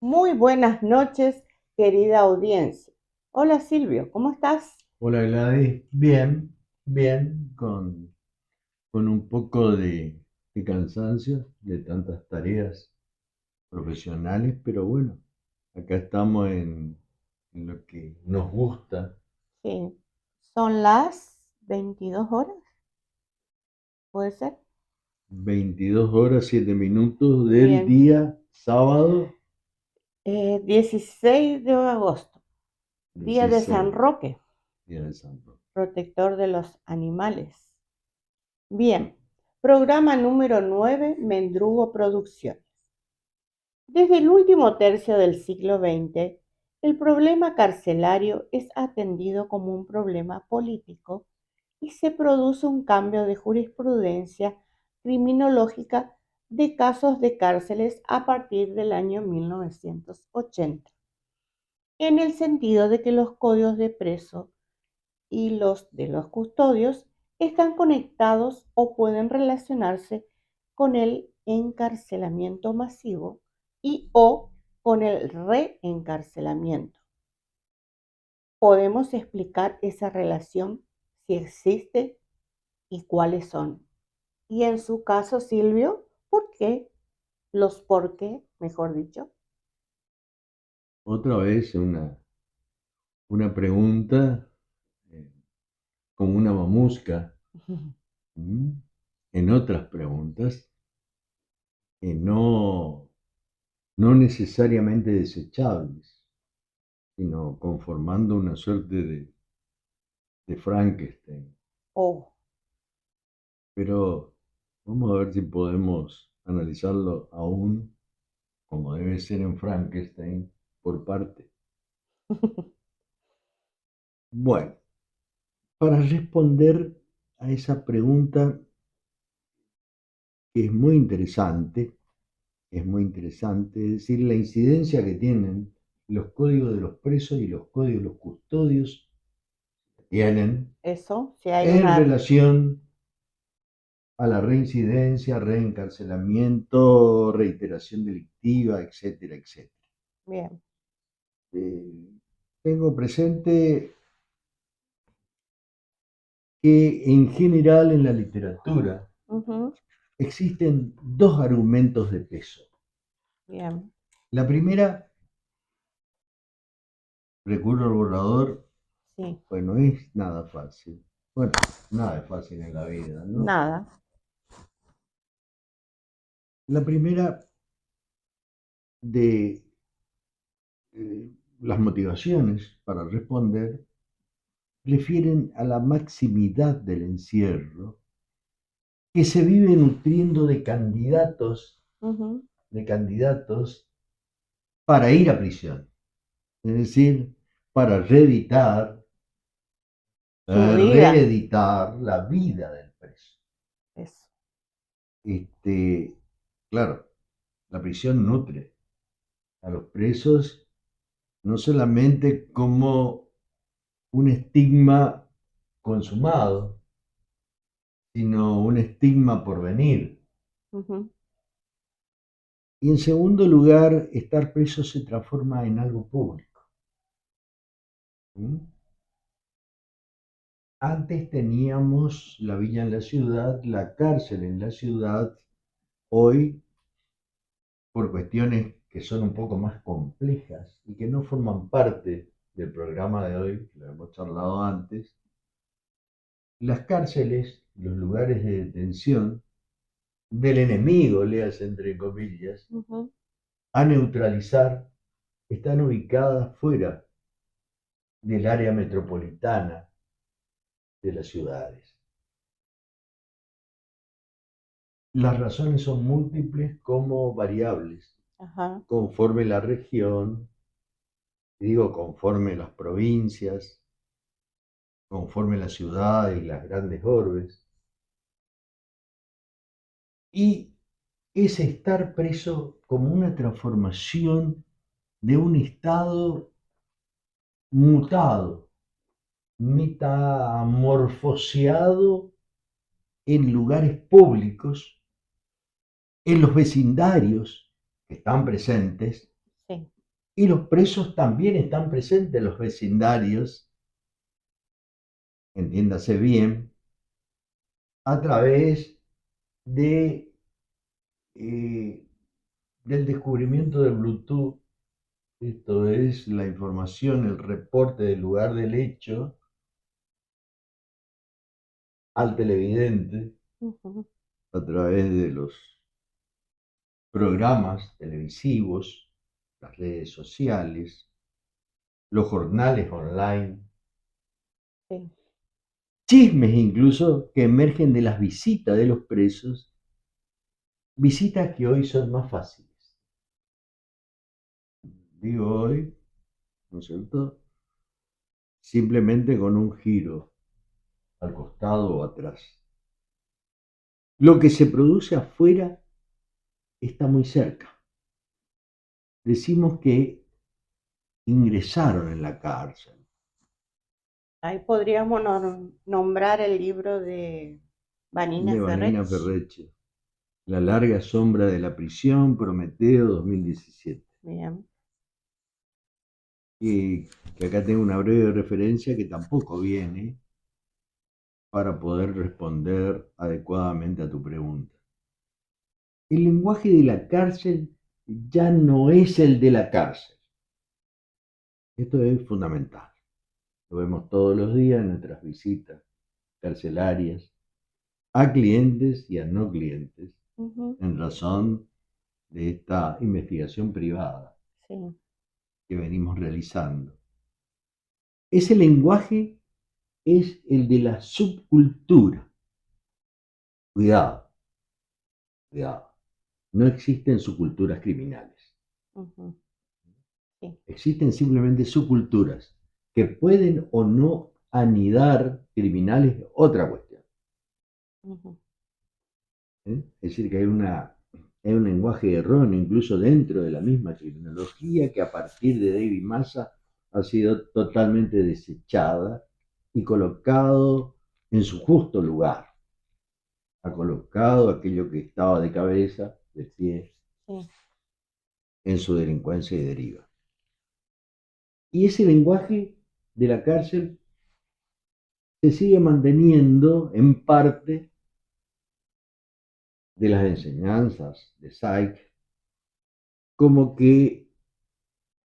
Muy buenas noches, querida audiencia. Hola Silvio, ¿cómo estás? Hola Gladys, bien, bien, con un poco de cansancio de tantas tareas profesionales, pero bueno, acá estamos en lo que nos gusta. Sí, son las 22 horas, ¿puede ser? 22 horas, 7 minutos del Bien, día sábado 16 de agosto, día de San 16, Roque, día de Santo. protector de los animales. Bien, programa número 9, Mendrugo Producciones. Desde el último tercio del siglo XX, el problema carcelario es atendido como un problema político y se produce un cambio de jurisprudencia criminológica de casos de cárceles a partir del año 1980, en el sentido de que los códigos de preso y los de los custodios están conectados o pueden relacionarse con el encarcelamiento masivo y o con el reencarcelamiento. Podemos explicar esa relación si existe y cuáles son. Y en su caso, Silvio, ¿por qué? Los por qué, mejor dicho. Otra vez una pregunta eh, como una mamusca, ¿m? En otras preguntas que no necesariamente desechables, sino conformando una suerte de Frankenstein. Oh, Pero vamos a ver si podemos analizarlo aún como debe ser en Frankenstein por parte. Bueno, para responder a esa pregunta que es muy interesante, es decir, la incidencia que tienen los códigos de los presos y los códigos de los custodios tienen eso, si hay en una... relación a la reincidencia, reencarcelamiento, reiteración delictiva, etcétera, etcétera. Bien. Eh, Tengo presente que en general en la literatura Ujú, existen dos argumentos de peso. bien. La primera, recurro al borrador, Sí. pues no es nada fácil. Bueno, nada es fácil en la vida, ¿no? Nada. La primera de las motivaciones para responder refieren a la maximidad del encierro que se vive nutriendo Ujú. de candidatos para ir a prisión, es decir, para Su vida. reeditar la vida del preso. Eso. Este, claro, la prisión nutre a los presos no solamente como un estigma consumado, sino un estigma por venir. Ujú. Y en segundo lugar, estar preso se transforma en algo público. ¿Mm? Antes teníamos la villa en la ciudad, la cárcel en la ciudad. Hoy, por cuestiones que son un poco más complejas y que no forman parte del programa de hoy, que lo hemos charlado antes, las cárceles, los lugares de detención del enemigo, leas entre comillas, Ujú. a neutralizar, están ubicadas fuera del área metropolitana de las ciudades. Las razones son múltiples como variables, Ajá. conforme la región, digo conforme las provincias, conforme las ciudades y las grandes orbes. Y es estar preso como una transformación de un estado mutado, metamorfoseado en lugares públicos, en los vecindarios que están presentes, Sí, y los presos también están presentes en los vecindarios, entiéndase bien, a través de, del descubrimiento del Bluetooth. Esto es la información, el reporte del lugar del hecho al televidente ujú, a través de los programas televisivos, las redes sociales, los jornales online, sí. chismes incluso que emergen de las visitas de los presos, visitas que hoy son más fáciles. Digo hoy, ¿no es cierto? Simplemente con un giro al costado o atrás. Lo que se produce afuera está muy cerca. Decimos que ingresaron en la cárcel. Ahí podríamos nombrar el libro de Vanina De Vanina Ferrech. Ferreche. La larga sombra de la prisión, Prometeo 2017. Bien, Y que acá tengo una breve referencia que tampoco viene para poder responder adecuadamente a tu pregunta. El lenguaje de la cárcel ya no es el de la cárcel. Esto es fundamental. Lo vemos todos los días en nuestras visitas carcelarias a clientes y a no clientes ujú, en razón de esta investigación privada sí, que venimos realizando. Ese lenguaje es el de la subcultura. Cuidado, cuidado. No existen subculturas criminales. ujú, sí, Existen simplemente subculturas que pueden o no anidar criminales, otra cuestión. ujú, ¿Eh? Es decir, que hay un lenguaje erróneo incluso dentro de la misma criminología que a partir de David Massa ha sido totalmente desechada y colocado en su justo lugar. Ha colocado aquello que estaba de cabeza, de pie, sí, en su delincuencia y deriva. Y ese lenguaje de la cárcel se sigue manteniendo en parte de las enseñanzas de Psyche, como que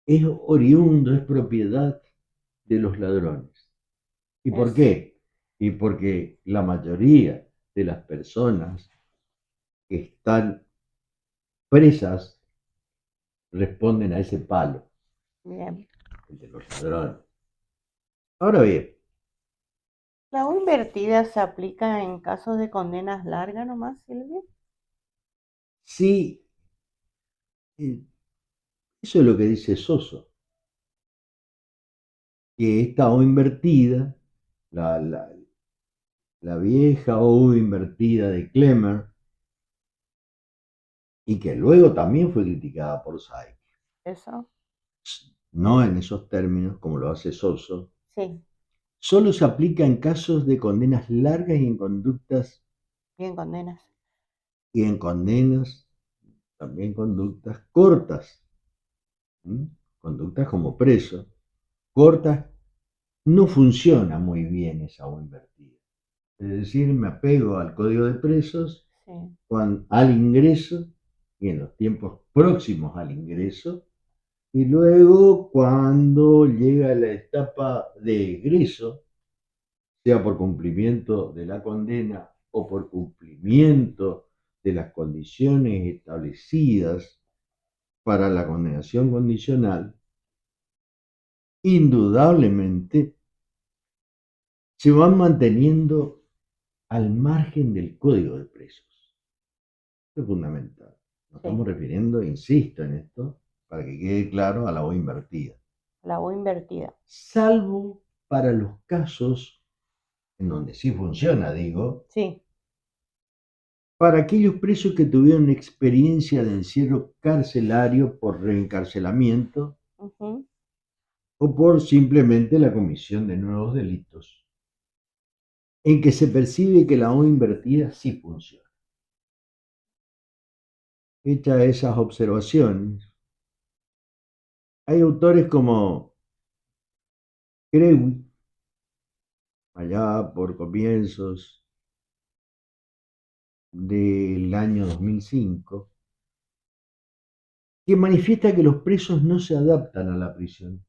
es oriundo, es propiedad de los ladrones. ¿Y por es, qué? Y porque la mayoría de las personas que están presas responden a ese palo, bien. el de los ladrones. Ahora bien, ¿La U invertida se aplica en casos de condenas largas nomás, Silvia? sí, eso es lo que dice Soso, que esta O invertida, la, la, la vieja O invertida de Klemmer, y que luego también fue criticada por Sayk, Eso, no en esos términos como lo hace Soso, sí, solo se aplica en casos de condenas largas y en conductas bien condenas. y en condenas, también conductas cortas, ¿m? Conductas como preso, cortas, no funciona muy bien esa O invertida. Es decir, me apego al código de presos Sí, al ingreso y en los tiempos próximos al ingreso, y luego cuando llega la etapa de egreso, sea por cumplimiento de la condena o por cumplimiento de las condiciones establecidas para la condenación condicional, indudablemente se van manteniendo al margen del código de presos. Esto es fundamental. Nos sí, estamos refiriendo, insisto en esto, para que quede claro, a la O invertida. la U invertida. Salvo para los casos en donde sí funciona, digo, Sí, para aquellos presos que tuvieron experiencia de encierro carcelario por reencarcelamiento ujú, o por simplemente la comisión de nuevos delitos, en que se percibe que la O invertida sí funciona. Hechas esas observaciones, hay autores como Crewi, allá por comienzos del año 2005, que manifiesta que los presos no se adaptan a la prisión.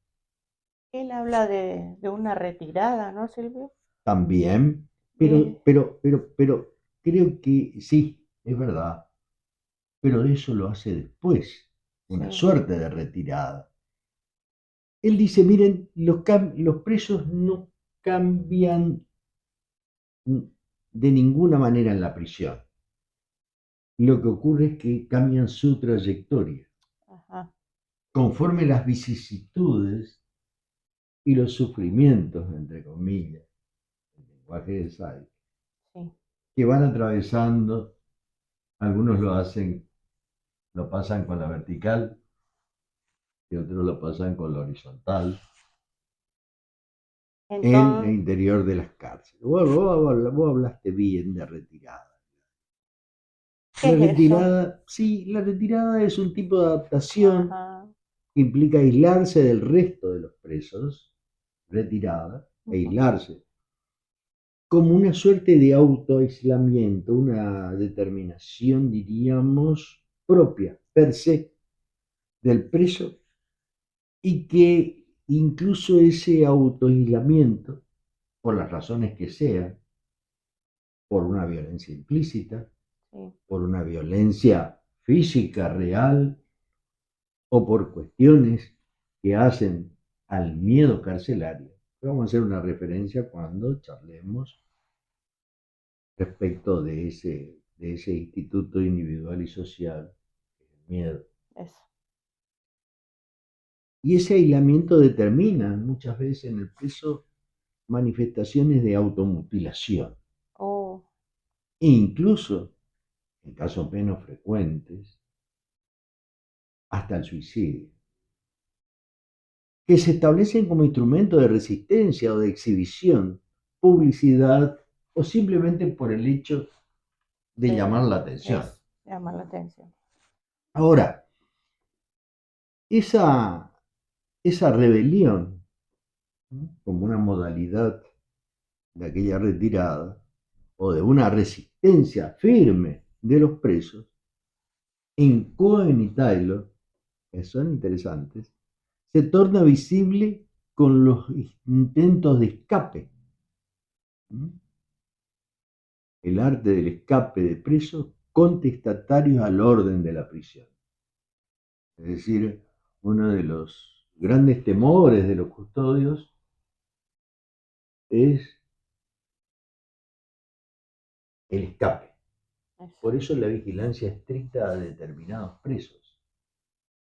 Él habla de una retirada, ¿no, Silvio? También, De, pero creo que sí, es verdad, pero eso lo hace después, una sí, suerte de retirada. Él dice, miren, los presos no cambian de ninguna manera en la prisión. Lo que ocurre es que cambian su trayectoria, ajá, conforme las vicisitudes y los sufrimientos, entre comillas, el lenguaje de Say, sí. que van atravesando. Algunos lo pasan con la vertical y otros lo pasan con la horizontal en el Entonces, interior de las cárceles. Vos hablaste bien de retirada. ¿qué La es eso? retirada, sí, la retirada es un tipo de adaptación Ajá, que implica aislarse del resto de los presos, retirada, ujú, aislarse, como una suerte de autoaislamiento, una determinación, diríamos, propia, per se, del preso, y que incluso ese autoaislamiento, por las razones que sean, por una violencia implícita, sí, por una violencia física real o por cuestiones que hacen al miedo carcelario. Vamos a hacer una referencia cuando charlemos respecto de ese instituto individual y social, el miedo. eso. Y ese aislamiento determina muchas veces en el preso manifestaciones de automutilación, Oh, e incluso, en casos menos frecuentes, hasta el suicidio, que se establecen como instrumento de resistencia o de exhibición, publicidad o simplemente por el hecho de llamar de la atención. eso, llama la atención. Ahora, esa, esa rebelión, ¿no?, como una modalidad de aquella retirada o de una resistencia firme de los presos, en Cohen y Taylor, que son interesantes, se torna visible con los intentos de escape. El arte del escape de presos contestatarios al orden de la prisión. Es decir, uno de los grandes temores de los custodios es el escape. Eso, Por eso la vigilancia estricta a determinados presos,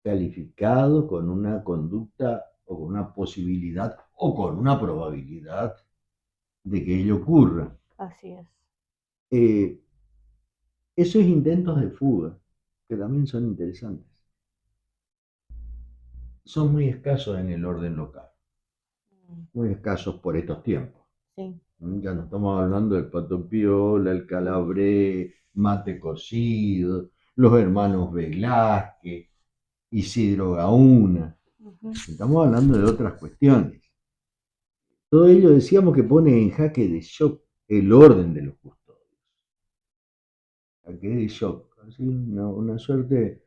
calificados con una conducta o con una posibilidad o con una probabilidad de que ello ocurra. así es. Eh, Esos intentos de fuga, que también son interesantes, son muy escasos en el orden local, Mm, muy escasos por estos tiempos. sí, Ya no estamos hablando del Pato Piola, el Calabré, Mate Cocido, los hermanos Velázquez, Isidro Gauna. ujú, Estamos hablando de otras cuestiones. Todo ello decíamos que pone en jaque de shock el orden de los custodios. Jaque de shock, así, una suerte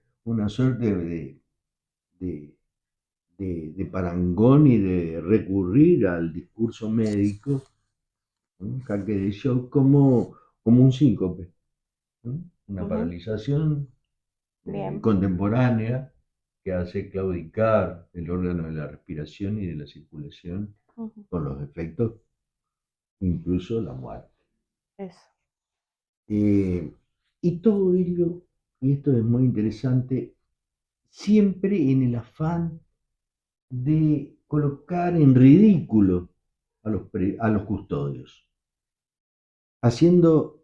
de, de parangón y de recurrir al discurso médico, un jaque de shock como un síncope, ¿no?, una ujú, paralización bien, contemporánea que hace claudicar el órgano de la respiración y de la circulación, ujú, con los efectos, incluso la muerte. eso, Eh, y todo ello, y esto es muy interesante, siempre en el afán de colocar en ridículo a los custodios, haciendo,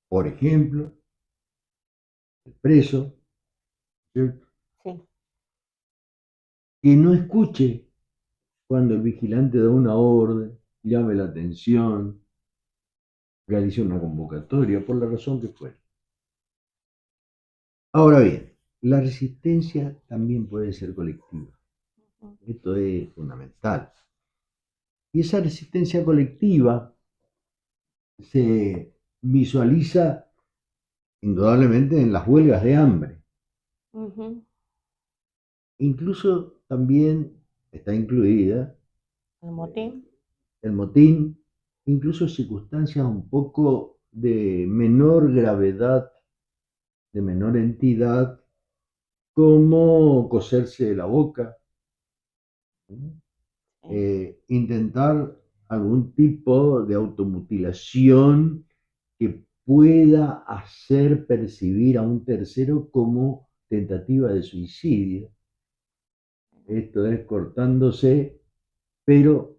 por ejemplo, el preso, ¿cierto?, sí, que no escuche cuando el vigilante da una orden, llame la atención, realice una convocatoria, por la razón que fuera. Ahora bien, la resistencia también puede ser colectiva. Esto es fundamental. Y esa resistencia colectiva se visualiza indudablemente en las huelgas de hambre. Incluso también está incluida el motín, incluso circunstancias un poco de menor gravedad, de menor entidad, como coserse la boca, intentar algún tipo de automutilación que pueda hacer percibir a un tercero como tentativa de suicidio. Esto es cortándose, pero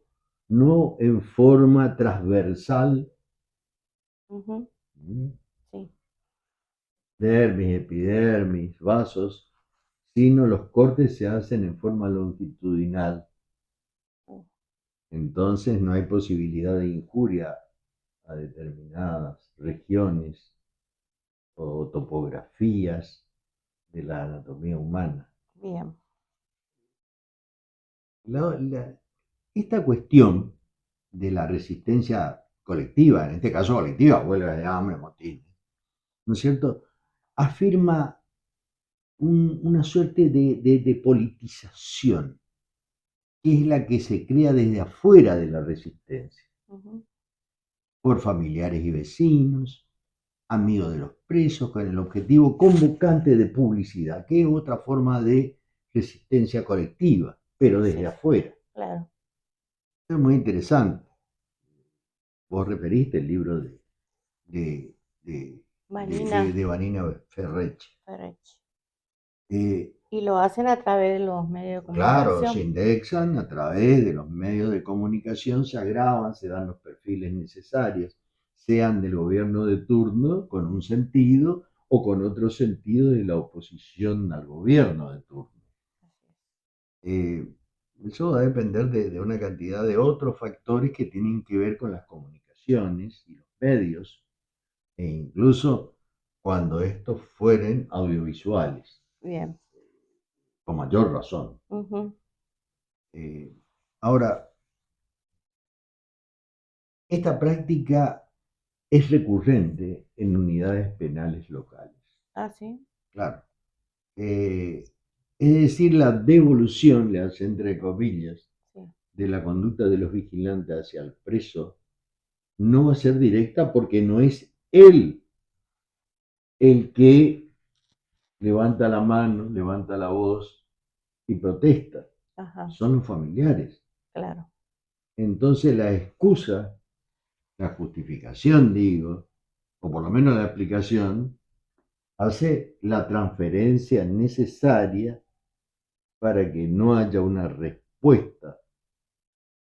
no en forma transversal, Sí. dermis, epidermis, vasos, sino los cortes se hacen en forma longitudinal. Entonces no hay posibilidad de injuria a determinadas regiones o topografías de la anatomía humana. Bien. Esta cuestión de la resistencia colectiva, en este caso colectiva, huelgas de hambre, motines, ¿no es cierto?, afirma una suerte de politización, que es la que se crea desde afuera de la resistencia, por familiares y vecinos, amigos de los presos, con el objetivo convocante de publicidad, que es otra forma de resistencia colectiva, pero desde afuera. Claro. Esto es muy interesante. Vos referiste el libro de Vanina Ferrechi. Y lo hacen a través de los medios de Claro, comunicación. se indexan a través de los medios de comunicación, se agravan, se dan los perfiles necesarios, sean del gobierno de turno con un sentido o con otro sentido de la oposición al gobierno de turno. Eso va a depender de una cantidad de otros factores que tienen que ver con las comunicaciones y los medios, e incluso cuando estos fueren audiovisuales. Bien. Con mayor razón. Ahora, esta práctica es recurrente en unidades penales locales. Ah, sí. Claro. Es decir, la devolución, le hace entre comillas, de la conducta de los vigilantes hacia el preso no va a ser directa porque no es él el que levanta la mano, levanta la voz y protesta. Son los familiares. Claro. Entonces la excusa, la justificación, digo, o por lo menos la explicación, hace la transferencia necesaria para que no haya una respuesta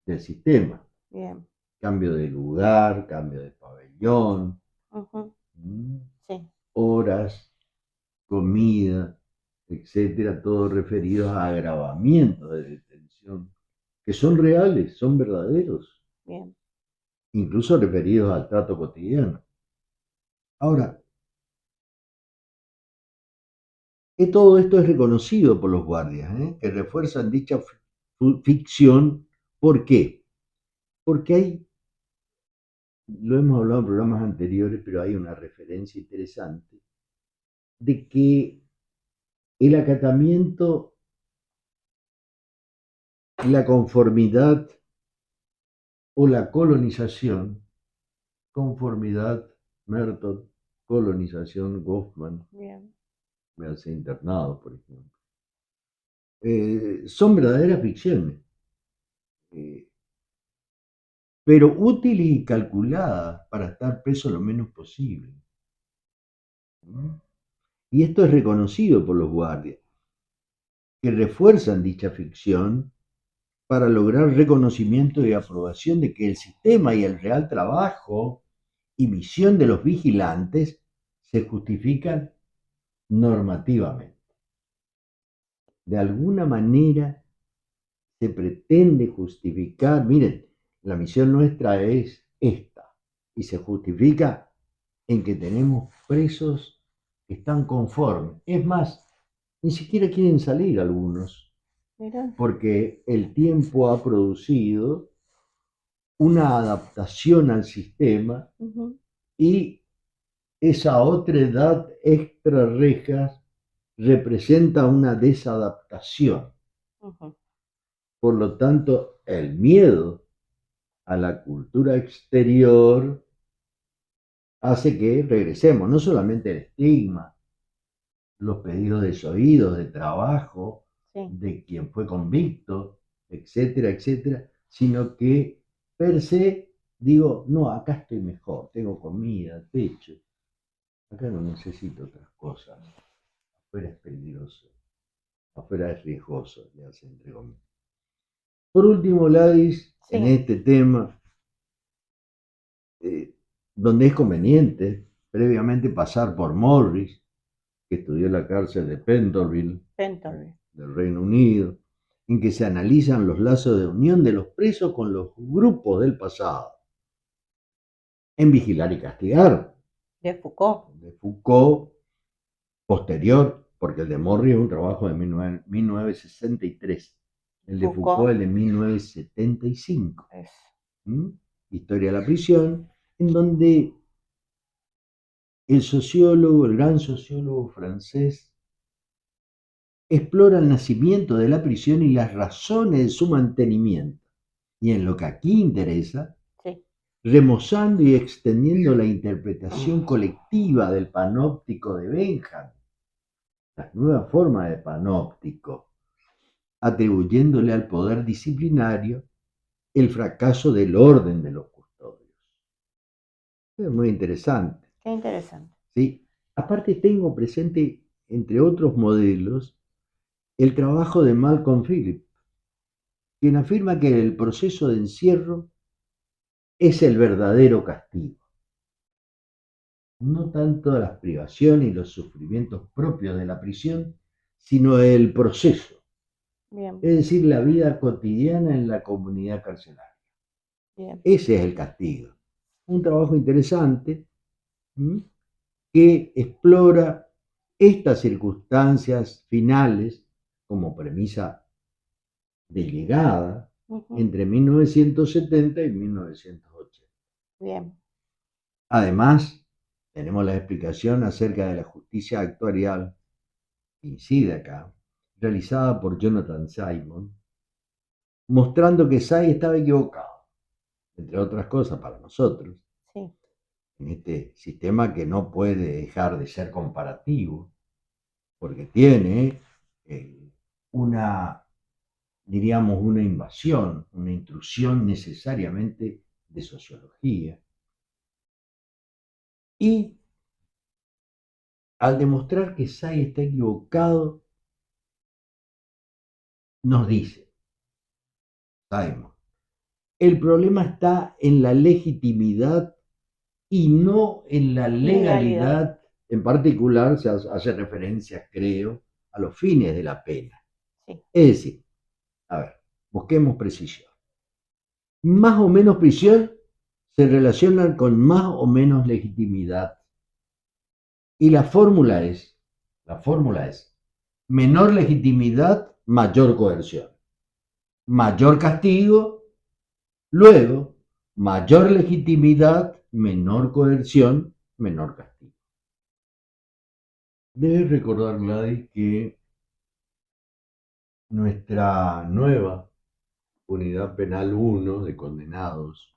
del sistema. Bien. Cambio de lugar, cambio de pabellón, sí, horas, comida, etcétera, todos referidos a agravamientos de detención, que son reales, son verdaderos. Bien. Incluso referidos al trato cotidiano. Ahora, todo esto es reconocido por los guardias, que refuerzan dicha ficción. ¿Por qué? Porque hay, lo hemos hablado en programas anteriores, pero hay una referencia interesante, de que el acatamiento, la conformidad o la colonización, conformidad, Merton, colonización, Goffman, me hace internado, por ejemplo, son verdaderas ficciones, pero útiles y calculadas para estar preso lo menos posible. Y esto es reconocido por los guardias, que refuerzan dicha ficción para lograr reconocimiento y aprobación de que el sistema y el real trabajo y misión de los vigilantes se justifican normativamente. De alguna manera se pretende justificar, miren, la misión nuestra es esta, y se justifica en que tenemos presos que están conformes. Es más, ni siquiera quieren salir algunos, Mira. porque el tiempo ha producido una adaptación al sistema y esa otra edad extra rejas representa una desadaptación. Por lo tanto, el miedo a la cultura exterior hace que regresemos, no solamente el estigma, los pedidos desoídos de trabajo, de quien fue convicto, etcétera, etcétera, sino que per se digo, no, acá estoy mejor, tengo comida, techo, acá no necesito otras cosas, afuera es peligroso, afuera es riesgoso, ya se entregó. Por último, Ladis, en este tema, donde es conveniente previamente pasar por Morris, que estudió en la cárcel de Pentonville, del Reino Unido, en que se analizan los lazos de unión de los presos con los grupos del pasado, en Vigilar y Castigar, de Foucault. De Foucault, posterior, porque el de Morris es un trabajo de 1963, el de Foucault es de 1975. Historia de la prisión, en donde el sociólogo, el gran sociólogo francés, explora el nacimiento de la prisión y las razones de su mantenimiento. Y en lo que aquí interesa, remozando y extendiendo la interpretación colectiva del panóptico de Benjamin, las nuevas formas de panóptico, atribuyéndole al poder disciplinario el fracaso del orden de los custodios. Es muy interesante. Qué interesante. ¿Sí? Aparte tengo presente, entre otros modelos, el trabajo de Malcolm Phillips, quien afirma que el proceso de encierro es el verdadero castigo. No tanto las privaciones y los sufrimientos propios de la prisión, sino el proceso. Bien. Es decir, la vida cotidiana en la comunidad carcelaria. Bien. Ese es el castigo. Un trabajo interesante que explora estas circunstancias finales como premisa de llegada entre 1970 y 1980. Bien. Además, tenemos la explicación acerca de la justicia actuarial, que incide acá, realizada por Jonathan Simon, mostrando que Say estaba equivocado, entre otras cosas para nosotros, en este sistema que no puede dejar de ser comparativo, porque tiene diríamos, una invasión, una intrusión necesariamente de sociología. Y al demostrar que Say está equivocado, nos dice, Simon, el problema está en la legitimidad y no en la legalidad. En particular se hace referencia, creo, a los fines de la pena. Es decir, a ver, busquemos precisión. Más o menos prisión se relacionan con más o menos legitimidad. Y la fórmula es menor legitimidad, mayor coerción. Mayor castigo, luego mayor legitimidad, menor coerción, menor castigo. Debes recordar, Gladys, que nuestra nueva Unidad Penal 1 de condenados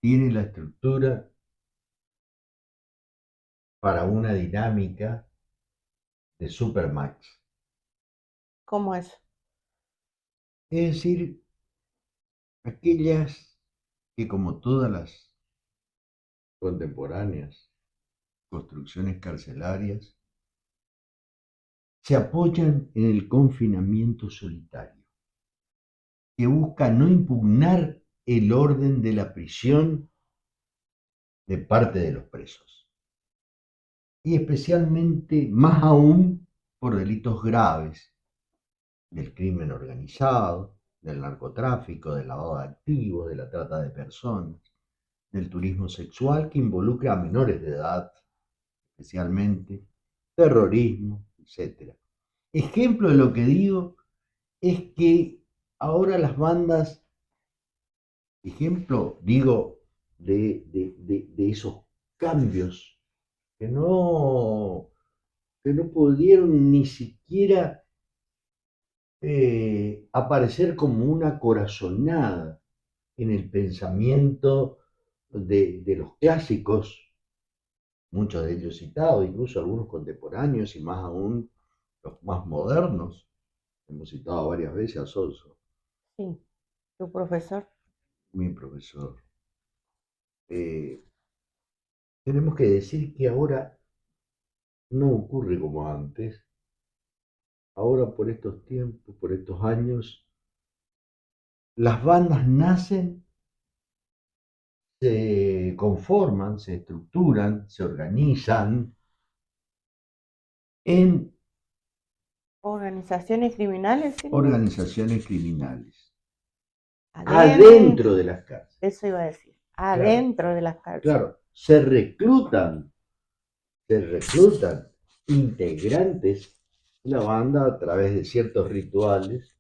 tiene la estructura para una dinámica de Supermax. ¿Cómo es? Es decir, aquellas que, como todas las contemporáneas construcciones carcelarias, se apoyan en el confinamiento solitario, que busca no impugnar el orden de la prisión de parte de los presos, y especialmente, más aún, por delitos graves, del crimen organizado, del narcotráfico, del lavado de activos, de la trata de personas, del turismo sexual que involucra a menores de edad, especialmente, terrorismo, etc. Ejemplo de lo que digo es que ahora las bandas, ejemplo, digo, de esos cambios que que no pudieron ni siquiera aparecer como una corazonada en el pensamiento de los clásicos, muchos de ellos citados, incluso algunos contemporáneos y más aún los más modernos. Hemos citado varias veces a Solso, Sí, tu profesor. mi profesor. Eh, Tenemos que decir que ahora no ocurre como antes. Ahora por estos tiempos, por estos años, las bandas nacen, se conforman, se estructuran, se organizan en Organizaciones criminales, Silvio. organizaciones criminales, Adentro. adentro de las cárceles. Eso iba a decir. Claro, Adentro de las cárceles. claro, se reclutan integrantes de la banda a través de ciertos rituales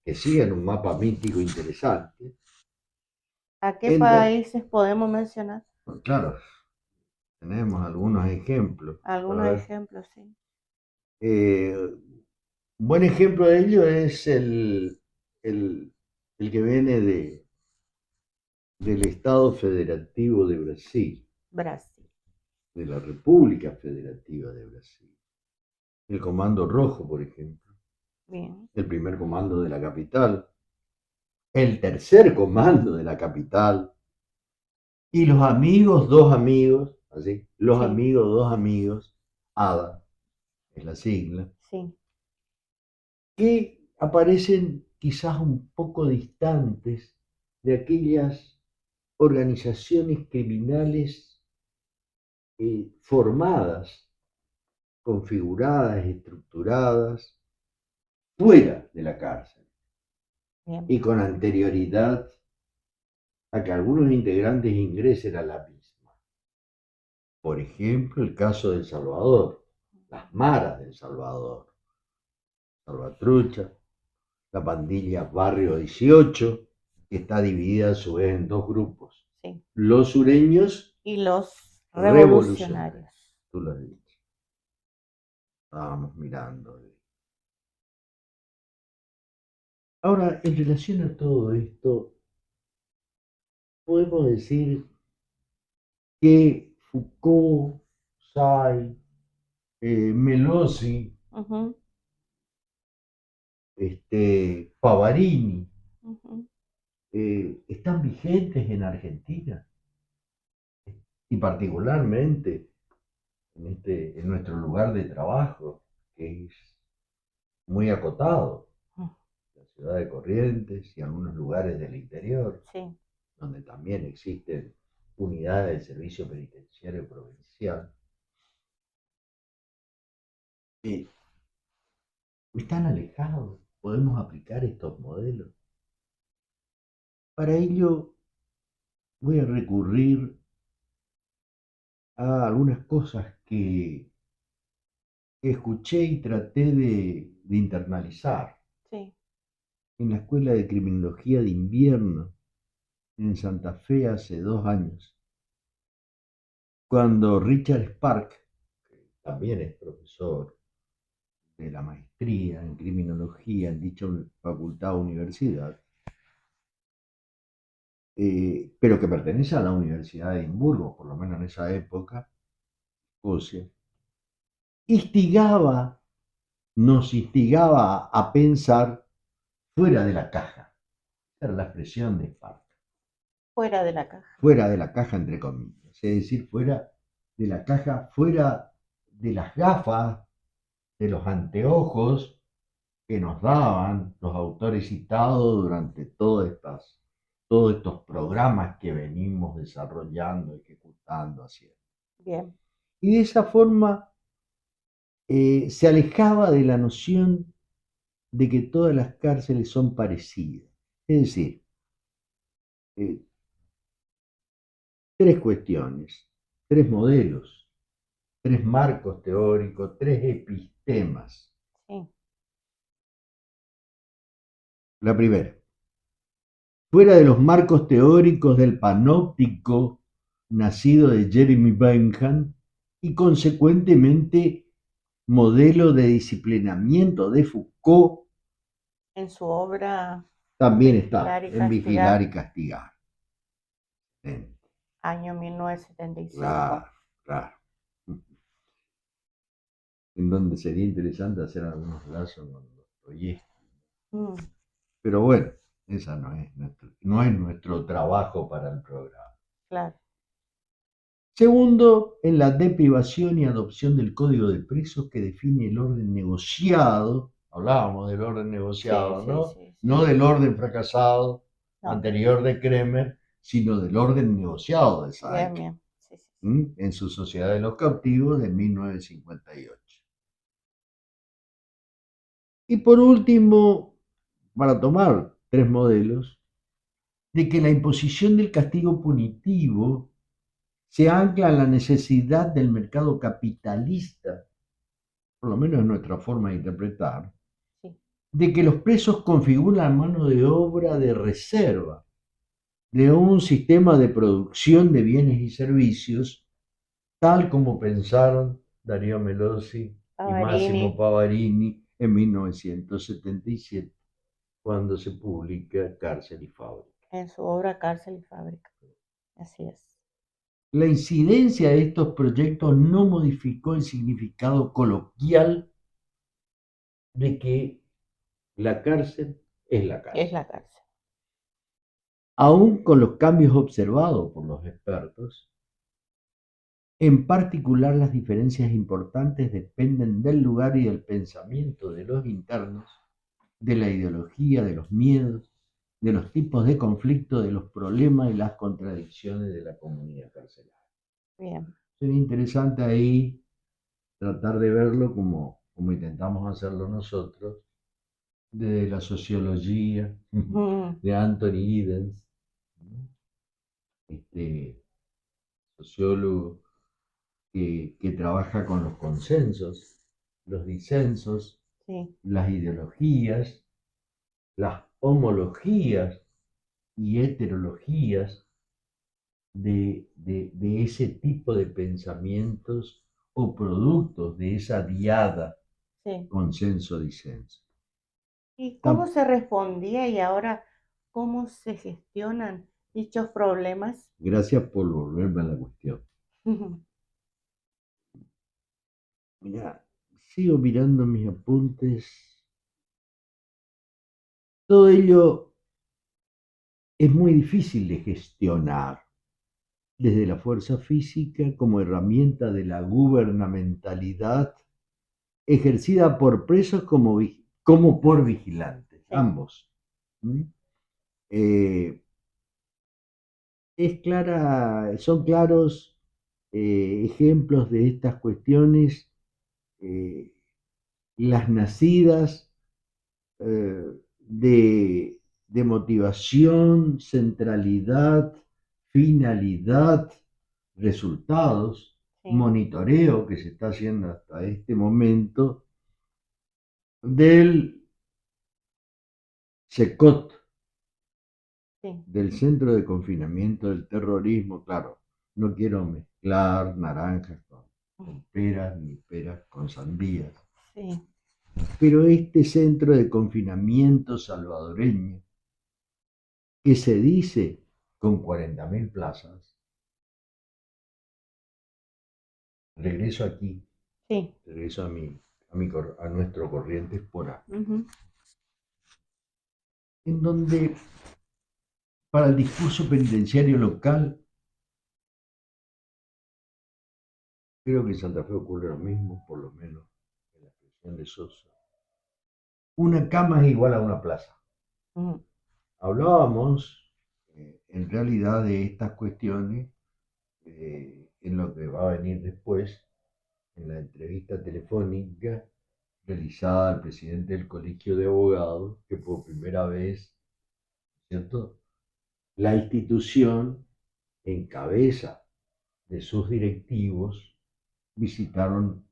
que siguen un mapa mítico interesante. ¿A qué Entran, países podemos mencionar? claro, tenemos algunos ejemplos. A Algunos ver, ejemplos, sí. un buen ejemplo de ello es el, el que viene del Estado Federativo de Brasil, Brasil. de la República Federativa de Brasil. El Comando Rojo, por ejemplo, Bien. el primer comando de la capital, el tercer comando de la capital, y los amigos, dos amigos, así, los Sí, amigos, dos amigos, ADA, es la sigla, sí. que aparecen quizás un poco distantes de aquellas organizaciones criminales formadas, configuradas, estructuradas, fuera de la cárcel Bien. y con anterioridad a que algunos integrantes ingresen a la misma. Por ejemplo, el caso del Salvador, las maras del Salvador, Salvatrucha, la pandilla Barrio 18, que está dividida a su vez en dos grupos, Sí. los sureños Y los revolucionarios. revolucionarios. Tú lo has dicho. Estábamos mirando. Ahora, en relación a todo esto, podemos decir que Foucault, Say, Melosi, Ujú, Pavarini, ujú. están vigentes en Argentina y particularmente en nuestro lugar de trabajo, que es muy acotado, la ciudad de Corrientes y algunos lugares del interior, Sí, donde también existen unidades del Servicio Penitenciario Provincial, eh, están alejados. Podemos aplicar estos modelos. Para ello voy a recurrir a algunas cosas que escuché y traté de internalizar sí. en la Escuela de Criminología de Invierno en Santa Fe hace 2 años, cuando Richard Spark, que también es profesor de la maestría en criminología en dicha facultad o universidad, pero que pertenece a la Universidad de Edimburgo, por lo menos en esa época, Escocia, instigaba, nos instigaba a pensar fuera de la caja. Esa era la expresión de Spark. Fuera de la caja. Fuera de la caja, entre comillas. Es decir, fuera de la caja, fuera de las gafas, de los anteojos que nos daban los autores citados durante todos estos programas que venimos desarrollando, ejecutando, haciendo. Bien. Y de esa forma se alejaba de la noción de que todas las cárceles son parecidas. Es decir, eh, tres cuestiones, tres modelos, tres marcos teóricos, tres epistemas. Sí, La primera, fuera de los marcos teóricos del panóptico nacido de Jeremy Bentham y consecuentemente modelo de disciplinamiento de Foucault, en su obra también está Vigilar y en Vigilar Castigar, y Castigar. año 1975. Claro, claro. En donde sería interesante hacer algunos lazos con Dostoyevsky. Mm, Pero bueno, esa no es nuestro trabajo para el programa. claro, Segundo, en la deprivación y adopción del Código de Presos que define el orden negociado. Hablábamos del orden sí, negociado, sí, ¿no? sí, sí. No del orden fracasado No, anterior de Kremer, sino del orden negociado de bien, Saek, bien. Sí, sí, sí. en su Sociedad de los Cautivos de 1958. Y por último, para tomar tres modelos, de que la imposición del castigo punitivo se ancla en la necesidad del mercado capitalista, por lo menos en nuestra forma de interpretar, Sí, de que los presos configuran mano de obra de reserva de un sistema de producción de bienes y servicios, tal como pensaron Darío Melosi y Massimo Pavarini, Pavarini en 1977, cuando se publica Cárcel y Fábrica. en su obra Cárcel y Fábrica. Así es. La incidencia de estos proyectos no modificó el significado coloquial de que la cárcel es la Es cárcel. la cárcel. Aún con los cambios observados por los expertos, en particular las diferencias importantes dependen del lugar y del pensamiento de los internos, de la ideología, de los miedos, de los tipos de conflicto, de los problemas y las contradicciones de la comunidad carcelaria. Bien. Sería interesante ahí tratar de verlo como intentamos hacerlo nosotros, de la sociología Mm, de Anthony Giddens, este sociólogo que trabaja con los consensos, los disensos, sí, las ideologías, las homologías y heterologías de ese tipo de pensamientos o productos de esa diada sí. consenso-disenso. ¿Y cómo se respondía y ahora cómo se gestionan dichos problemas? Gracias por volverme a la cuestión. Mira, sigo mirando mis apuntes. Todo ello es muy difícil de gestionar desde la fuerza física como herramienta de la gubernamentalidad ejercida por presos como por vigilantes, Sí, ambos. ¿Mm? Eh, son claros ejemplos de estas cuestiones, eh, las nacidas de motivación, centralidad, finalidad, resultados, sí, monitoreo que se está haciendo hasta este momento del SECOT, sí. del Centro de Confinamiento del Terrorismo. Claro, no quiero mezclar naranjas con peras ni peras con sandías, Sí, pero este centro de confinamiento salvadoreño, que se dice con 40.000 plazas, regreso aquí, sí. regreso a nuestro Corrientes por A, Ujú, en donde para el discurso penitenciario local, creo que en Santa Fe ocurre lo mismo, por lo menos en la expresión de Sosa. Una cama es igual a una plaza. ujú, Hablábamos en realidad de estas cuestiones en lo que va a venir después, en la entrevista telefónica realizada al presidente del Colegio de Abogados, que por primera vez, ¿cierto? La institución, en cabeza de sus directivos, visitaron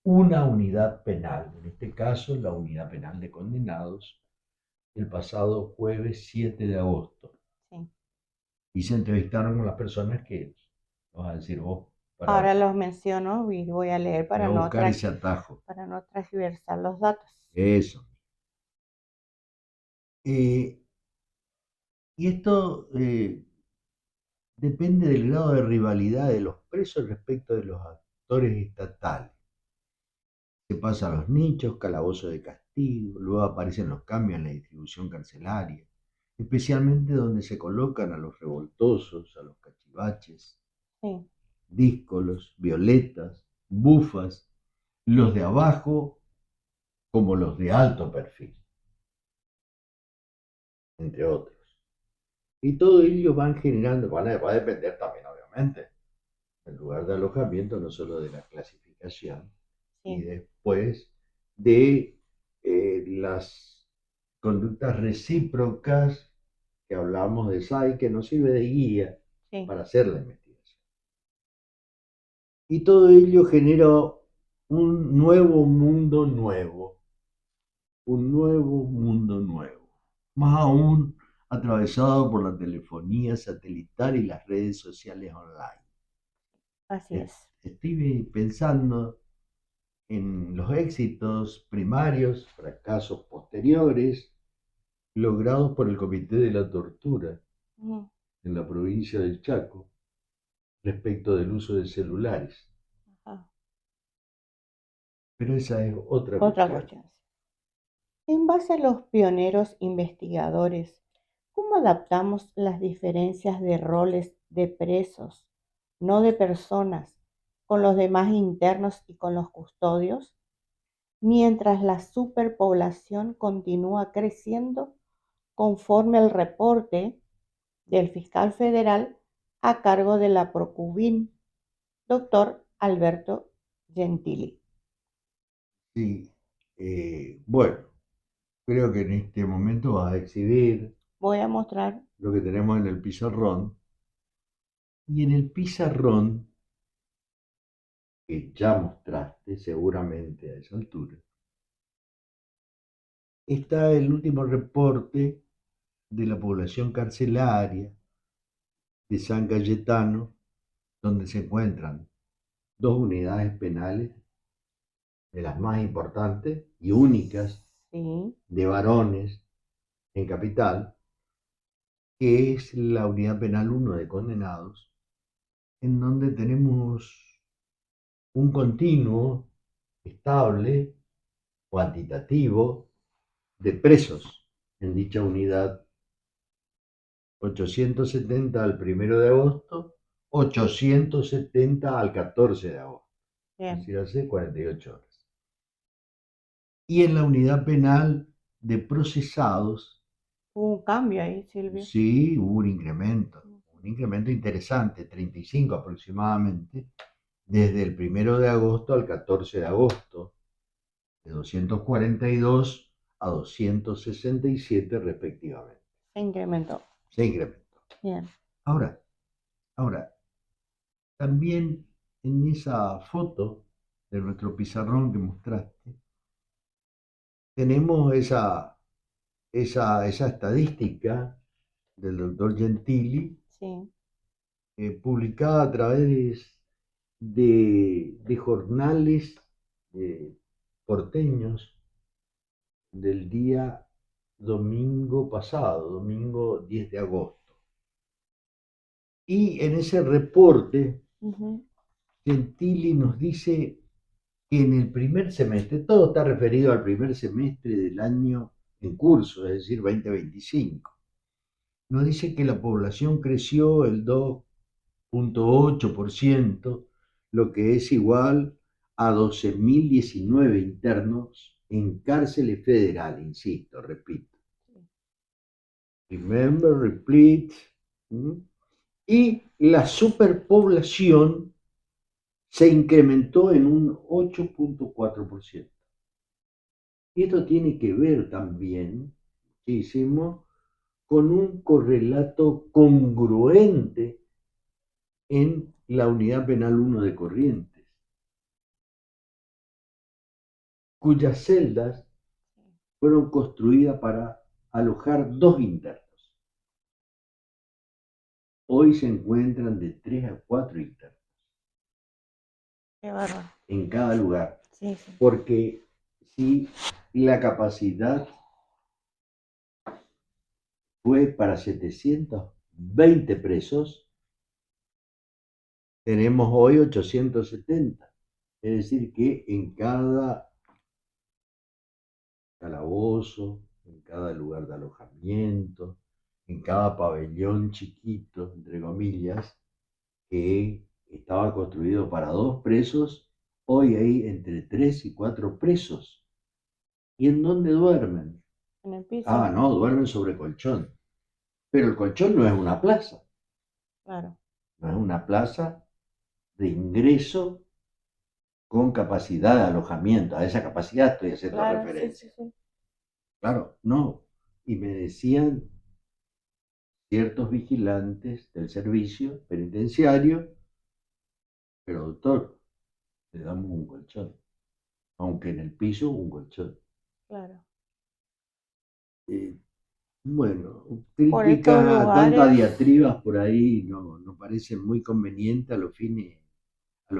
una unidad penal, en este caso la unidad penal de condenados, el pasado jueves 7 de agosto. Sí. Y se entrevistaron con las personas que, vas a decir vos, Ahora para, los menciono y voy a leer voy a buscar ese atajo. para no transversar los datos. Eso. Eh, y esto depende del grado de rivalidad de los presos respecto de los actores estatales. Se pasa a los nichos, calabozo de castigo, luego aparecen los cambios en la distribución carcelaria, especialmente donde se colocan a los revoltosos, a los cachivaches, Sí. díscolos, violetas, bufas, los de abajo como los de alto perfil, entre otros. Y todo ello van generando, va a depender también, obviamente, del lugar de alojamiento, no solo de la clasificación, y Sí. después de las conductas recíprocas que hablamos de SAI, que nos sirve de guía Sí. para hacer la investigación. Y todo ello genera un nuevo mundo nuevo, un nuevo mundo nuevo, más aún atravesado por la telefonía satelital y las redes sociales online. Así es. Estoy pensando en los éxitos primarios, fracasos posteriores, logrados por el Comité de la Tortura Ujú. en la provincia del Chaco respecto del uso de celulares. Ajá. Pero esa es otra Otra cuestión. cuestión. En base a los pioneros investigadores, ¿cómo adaptamos las diferencias de roles de presos, no de personas, con los demás internos y con los custodios, mientras la superpoblación continúa creciendo conforme al reporte del fiscal federal a cargo de la Procubin, doctor Alberto Gentili? Sí, bueno, creo que en este momento vas a exhibir Voy a mostrar, lo que tenemos en el pizarrón. Y en el pizarrón, que ya mostraste seguramente a esa altura, está el último reporte de la población carcelaria de San Cayetano, donde se encuentran dos unidades penales de las más importantes y únicas sí, de varones en Capital, que es la unidad penal 1 de condenados, en donde tenemos un continuo estable, cuantitativo, de presos en dicha unidad, 870 al 1 de agosto, 870 al 14 de agosto, es bien. decir, hace 48 horas. Y en la unidad penal de procesados, Hubo un cambio ahí, Silvio. sí hubo un incremento interesante, 35 aproximadamente, desde el 1 de agosto al 14 de agosto, de 242 a 267 respectivamente. Se incrementó. Se incrementó. Bien. Ahora, ahora, también en esa foto de nuestro pizarrón que mostraste, tenemos esa estadística del doctor Gentili, Sí. publicada a través de jornales porteños del día domingo pasado, domingo 10 de agosto. Y en ese reporte, Ujú. Gentili nos dice que en el primer semestre, todo está referido al primer semestre del año en curso, es decir, 2025, nos dice que la población creció el 2,8%, lo que es igual a 12.019 internos en cárceles federales, insisto, repito. Remember, repeat. Y la superpoblación se incrementó en un 8,4%. Y esto tiene que ver también, muchísimo, con un correlato congruente en la Unidad Penal 1 de Corrientes, cuyas celdas fueron construidas para alojar 2 internos. Hoy se encuentran de 3 a 4 internos. Qué bárbaro. En cada lugar. Sí, sí. Porque si la capacidad fue para 720 presos, tenemos hoy 870. Es decir, que en cada calabozo, en cada lugar de alojamiento, en cada pabellón chiquito, entre comillas, que estaba construido para 2 presos, hoy hay entre 3 y 4 presos. ¿Y en dónde duermen? En el piso. Ah, no, duermen sobre colchón. Pero el colchón no es una plaza. Claro. No es una plaza de ingreso con capacidad de alojamiento. A esa capacidad estoy haciendo Claro, referencia. sí, sí, sí. Claro, no. Y me decían ciertos vigilantes del servicio penitenciario, pero doctor, le damos un colchón, aunque en el piso un colchón. Claro. Eh, bueno, Por estos crítica, tantas lugares, diatribas por ahí no parecen muy convenientes a los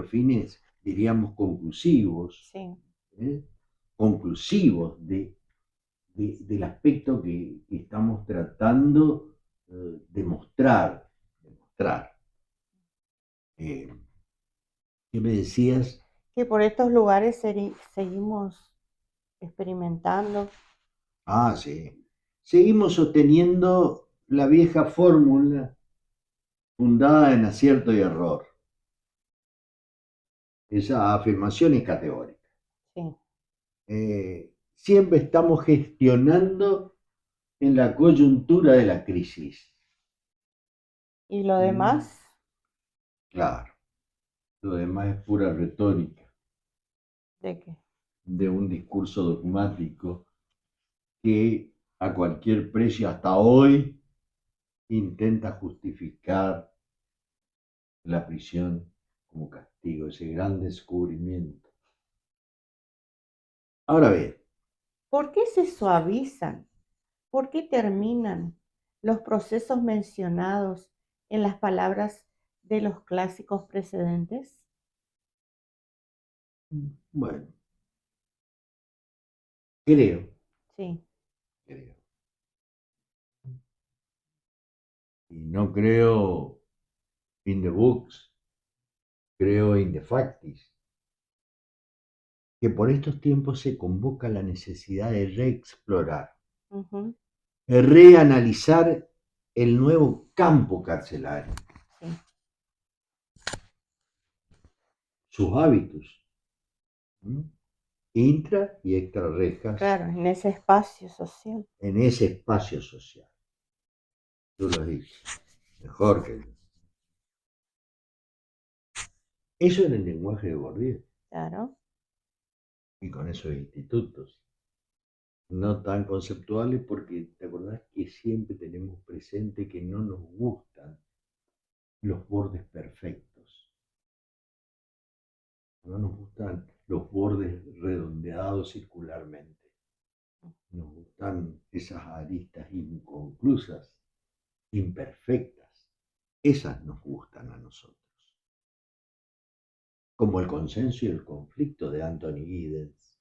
fines, diríamos, conclusivos, sí. ¿eh? Conclusivos del aspecto que estamos tratando de mostrar. Eh, ¿Qué me decías? Que por estos lugares seguimos experimentando. Ah, sí. Seguimos sosteniendo la vieja fórmula fundada en acierto y error. Esa afirmación es categórica. Sí. Siempre estamos gestionando en la coyuntura de la crisis. ¿Y lo demás? Claro, lo demás es pura retórica ¿De qué? de un discurso dogmático que a cualquier precio hasta hoy intenta justificar la prisión como castigo, ese gran descubrimiento. Ahora bien, ¿Por qué se suavizan? ¿Por qué terminan los procesos mencionados en las palabras de los clásicos precedentes? bueno, creo, Sí, creo. Y no creo in the books, creo in the factis, que por estos tiempos se convoca la necesidad de reexplorar, ujú, reanalizar el nuevo campo carcelario, sí, sus hábitos, ¿m? Intra y extra rejas, claro, en ese espacio social. en ese espacio social. Tú lo has dicho, mejor que yo. Eso en el lenguaje de Bourdieu Claro, y con esos institutos, no tan conceptuales porque te acordás que siempre tenemos presente que no nos gustan los bordes perfectos, no nos gustan los bordes redondeados circularmente, nos gustan esas aristas inconclusas, imperfectas, esas nos gustan a nosotros, como el consenso y el conflicto de Anthony Giddens,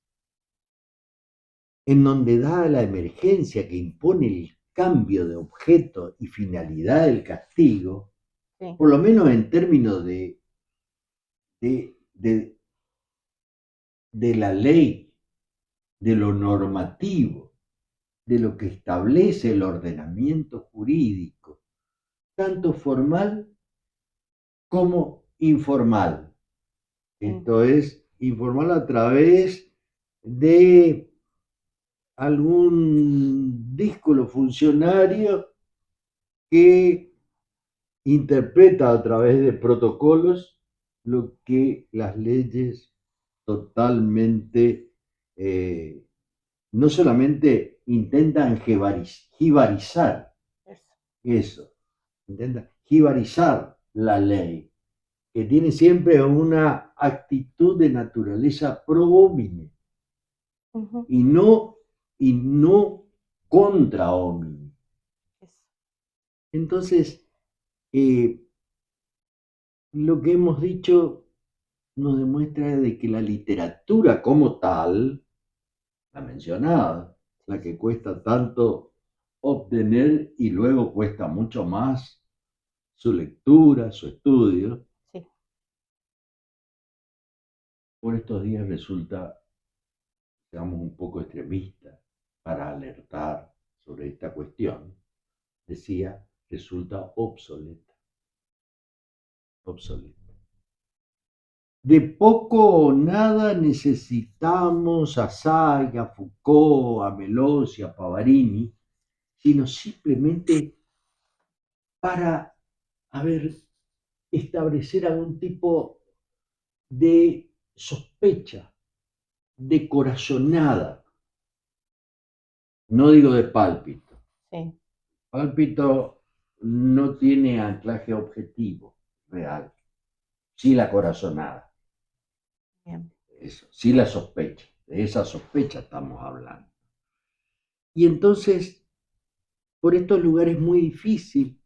en donde da la emergencia que impone el cambio de objeto y finalidad del castigo, sí, por lo menos en términos de, de, de la ley, de lo normativo, de lo que establece el ordenamiento jurídico, tanto formal como informal. sí, Esto es, informal a través de algún díscolo funcionario que interpreta a través de protocolos lo que las leyes totalmente no solamente intentan jibarizar Eso. eso, intentan jibarizar la ley, que tiene siempre una actitud de naturaleza pro homine Ujú, y no contra homine. eso. Entonces, eh, lo que hemos dicho nos demuestra de que la literatura como tal, la mencionada, la que cuesta tanto obtener y luego cuesta mucho más su lectura, su estudio, Sí. por estos días resulta, digamos, un poco extremista para alertar sobre esta cuestión. Decía, resulta obsoleta, obsoleta. De poco o nada necesitamos a Say, a Foucault, a Melosi, a Pavarini, sino simplemente para, a ver, establecer algún tipo de sospecha, de corazonada, no digo de pálpito. Sí. Pálpito no tiene anclaje objetivo real, sí la corazonada, Bien. eso, sí la sospecha, de esa sospecha estamos hablando. Y entonces, por estos lugares muy difícil,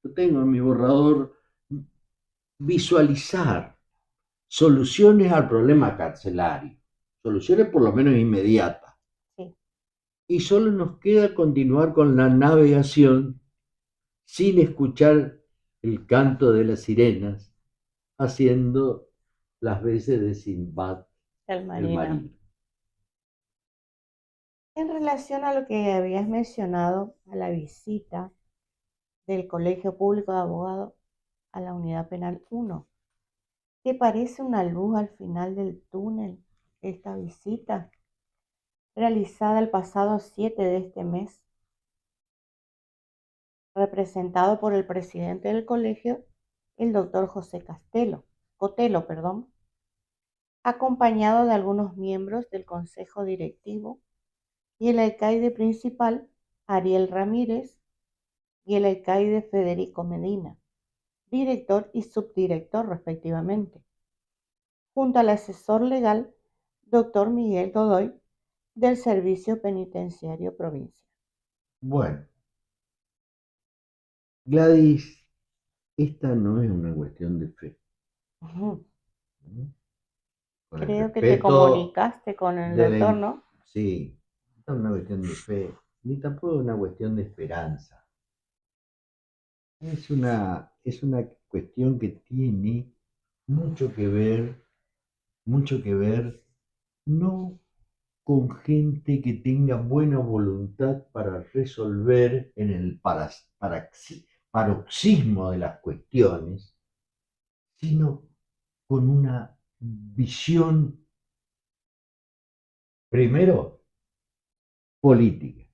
yo tengo en mi borrador, visualizar soluciones al problema carcelario, soluciones por lo menos inmediatas. Sí. Y solo nos queda continuar con la navegación sin escuchar el canto de las sirenas, haciendo las veces de Sinbad El el marino. marino. En relación a lo que habías mencionado, a la visita del Colegio Público de Abogados a la Unidad Penal 1, ¿te parece una luz al final del túnel esta visita realizada el pasado 7 de este mes, representado por el presidente del colegio, el doctor José Cotelo, acompañado de algunos miembros del consejo directivo y el alcaide principal, Ariel Ramírez, y el alcaide Federico Medina, director y subdirector respectivamente, junto al asesor legal, doctor Miguel Godoy, del Servicio Penitenciario Provincial. Bueno, Gladys, esta no es una cuestión de fe, Ujú. ¿no? Con el Creo que te respeto comunicaste con el de doctor, la... ¿no? Sí, esta no es una cuestión de fe, ni tampoco una cuestión de esperanza. Es una cuestión que tiene mucho que ver, mucho que ver, no con gente que tenga buena voluntad para resolver en el paroxismo de las cuestiones, sino con una visión, primero, política.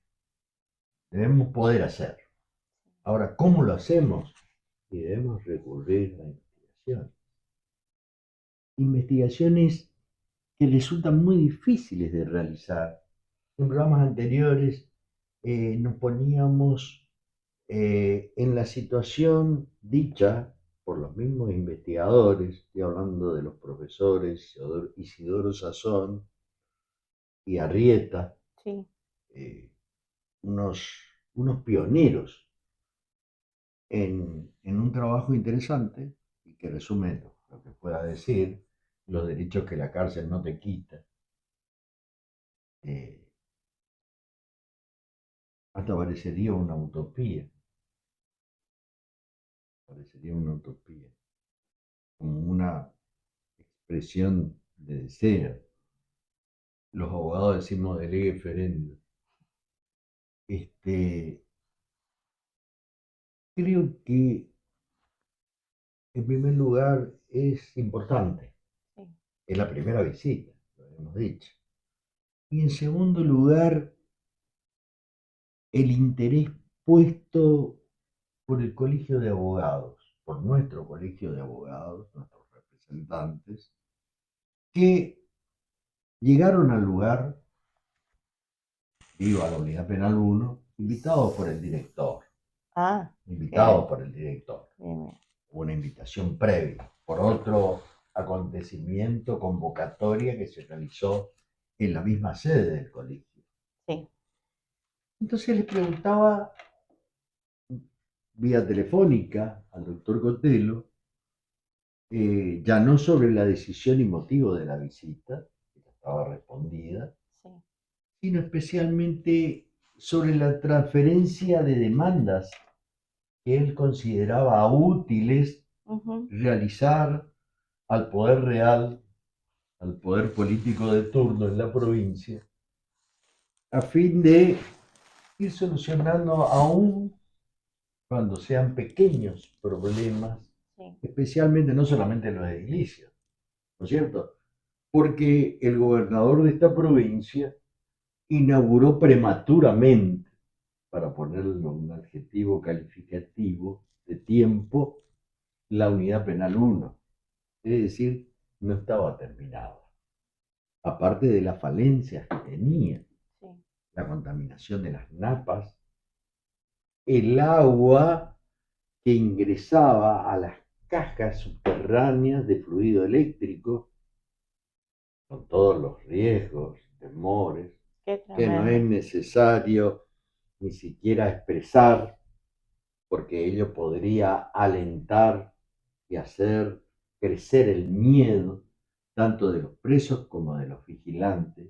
Debemos poder hacerlo. Ahora, ¿cómo lo hacemos? Y debemos recurrir a investigaciones. Investigaciones que resultan muy difíciles de realizar. En programas anteriores nos poníamos en la situación dicha por los mismos investigadores, estoy hablando de los profesores Isidoro Sazón y Arrieta, Sí, eh, unos, unos pioneros en un trabajo interesante y que resume lo que pueda decir, los derechos que la cárcel no te quita. eh, Hasta parecería una utopía, como una expresión de deseo. Los abogados decimos de ley ferenda. Este, Creo que en primer lugar es importante, sí, es la primera visita, lo hemos dicho. Y en segundo lugar, el interés puesto por el colegio de abogados, por nuestro colegio de abogados, nuestros representantes, que llegaron al lugar iba a la unidad penal 1, invitado por el director. Ah, Invitado bien, por el director. bien, bien. Hubo una invitación previa por otro acontecimiento, convocatoria que se realizó en la misma sede del colegio. Sí, Entonces le preguntaba vía telefónica al doctor Cotelo, ya no sobre la decisión y motivo de la visita, que ya estaba respondida, sí. sino especialmente sobre la transferencia de demandas que él consideraba útiles Ujú, realizar al poder real, al poder político de turno en la provincia, a fin de ir solucionando aún cuando sean pequeños problemas, sí, especialmente no solamente los edilicios, ¿no es cierto? Porque el gobernador de esta provincia inauguró prematuramente, para ponerle un adjetivo calificativo de tiempo, la unidad penal 1. Es decir, no estaba terminada. Aparte de las falencias que tenía, sí. la contaminación de las napas, el agua que ingresaba a las cajas subterráneas de fluido eléctrico, con todos los riesgos, temores, Qué que no es tremendo. necesario ni siquiera expresar, porque ello podría alentar y hacer crecer el miedo tanto de los presos como de los vigilantes,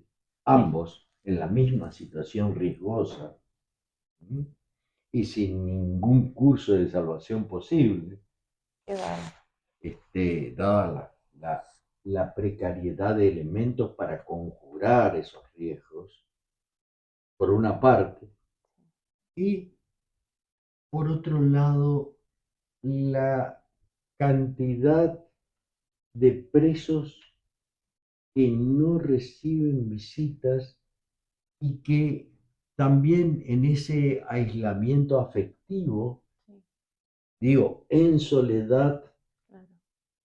Sí, ambos en la misma situación riesgosa, ¿sí? Y sin ningún curso de salvación posible, qué bárbaro. dada la precariedad de elementos para conjurar esos riesgos, por una parte, y por otro lado, la cantidad de presos que no reciben visitas y que también en ese aislamiento afectivo, Sí, digo, en soledad, claro.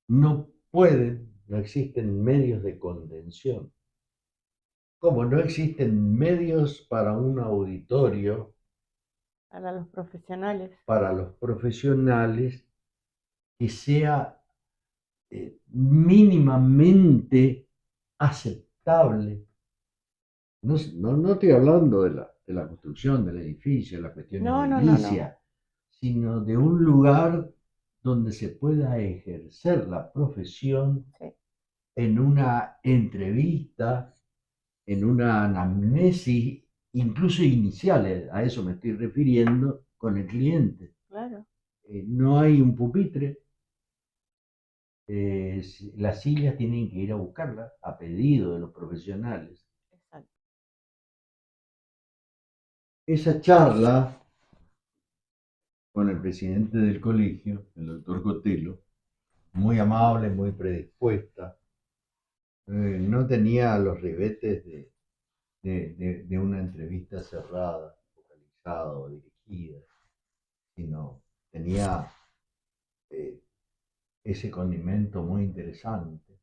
no pueden, no existen medios de contención. Como no existen medios para un auditorio, Para los profesionales. para los profesionales, que sea mínimamente aceptable. No estoy hablando de la construcción del edificio, la cuestión No, no, no, no. edilicia, sino de un lugar donde se pueda ejercer la profesión Sí, en una entrevista, en una anamnesis, incluso iniciales, a eso me estoy refiriendo, con el cliente. claro. No hay un pupitre, las sillas tienen que ir a buscarlas a pedido de los profesionales. Exacto. Esa charla con el presidente del colegio, el doctor Cotelo, muy amable, muy predispuesta, no tenía los ribetes de una entrevista cerrada, focalizada o dirigida, sino tenía eh, ese condimento muy interesante,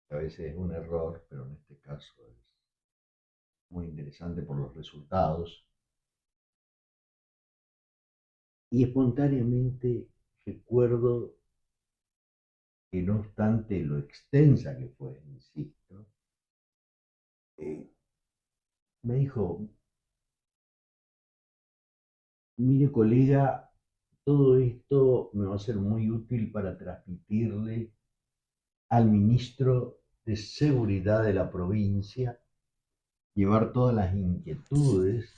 que a veces es un error, pero en este caso es muy interesante por los resultados. Y espontáneamente recuerdo que no obstante lo extensa que fue, insisto, eh, me dijo, mire colega, todo esto me va a ser muy útil para transmitirle al ministro de Seguridad de la provincia, llevar todas las inquietudes,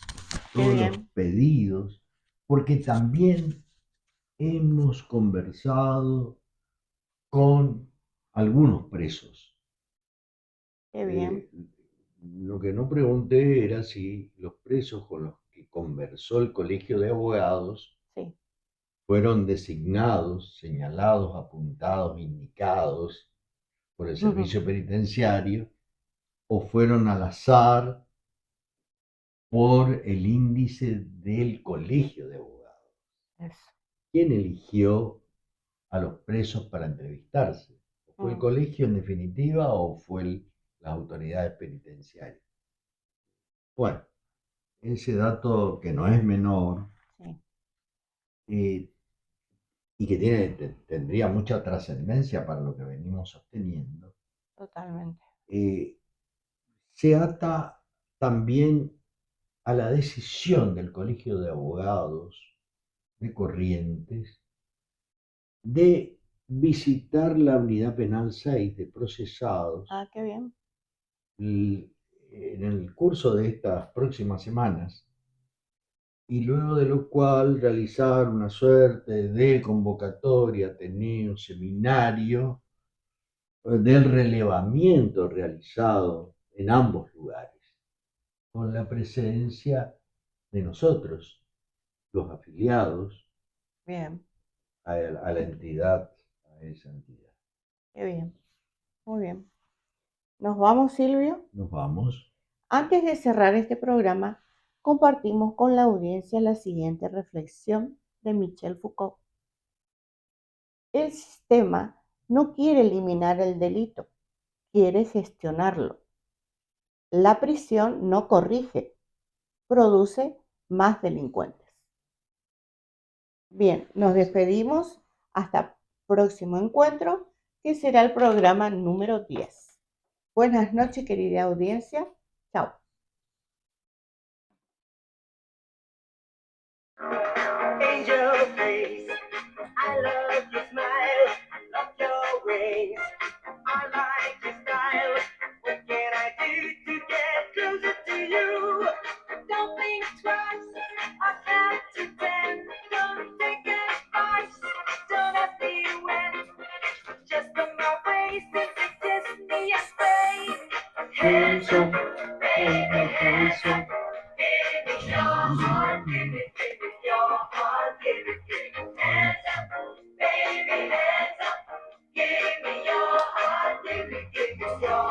Qué todos los bien, pedidos, porque también hemos conversado con algunos presos. qué bien. Eh, lo que no pregunté era si los presos con los que conversó el Colegio de Abogados Sí. fueron designados, señalados, apuntados, indicados por el servicio penitenciario o fueron al azar por el índice del Colegio de Abogados. Eso. ¿Quién eligió a los presos para entrevistarse? ¿Fue el Mm, colegio en definitiva o fue las autoridades penitenciarias? Bueno, ese dato que no es menor Sí, eh, y que tendría mucha trascendencia para lo que venimos sosteniendo, totalmente. eh, se ata también a la decisión del Colegio de Abogados de Corrientes de visitar la unidad penal 6 de procesados Ah, qué bien. en el curso de estas próximas semanas, y luego de lo cual realizar una suerte de convocatoria, ateneo, seminario del relevamiento realizado en ambos lugares, con la presencia de nosotros, los afiliados Bien, a la entidad, a esa entidad. qué bien. Muy bien. ¿Nos vamos, Silvio? Nos vamos. Antes de cerrar este programa, compartimos con la audiencia la siguiente reflexión de Michel Foucault. El sistema no quiere eliminar el delito, quiere gestionarlo. La prisión no corrige, produce más delincuentes. Bien, nos despedimos hasta próximo encuentro, que será el programa número 10. Buenas noches, querida audiencia. Chao. Angel face, I love your smile, love your ways, I like your style. What can I do to get closer to you? Don't think twice, I count to 10. Don't take advice, don't ask me when. Just on my way, simply kiss me and say, hands up, baby, hands up. Give me your heart, give me your heart, give me hands up, baby, hands up. Give me your heart, give me your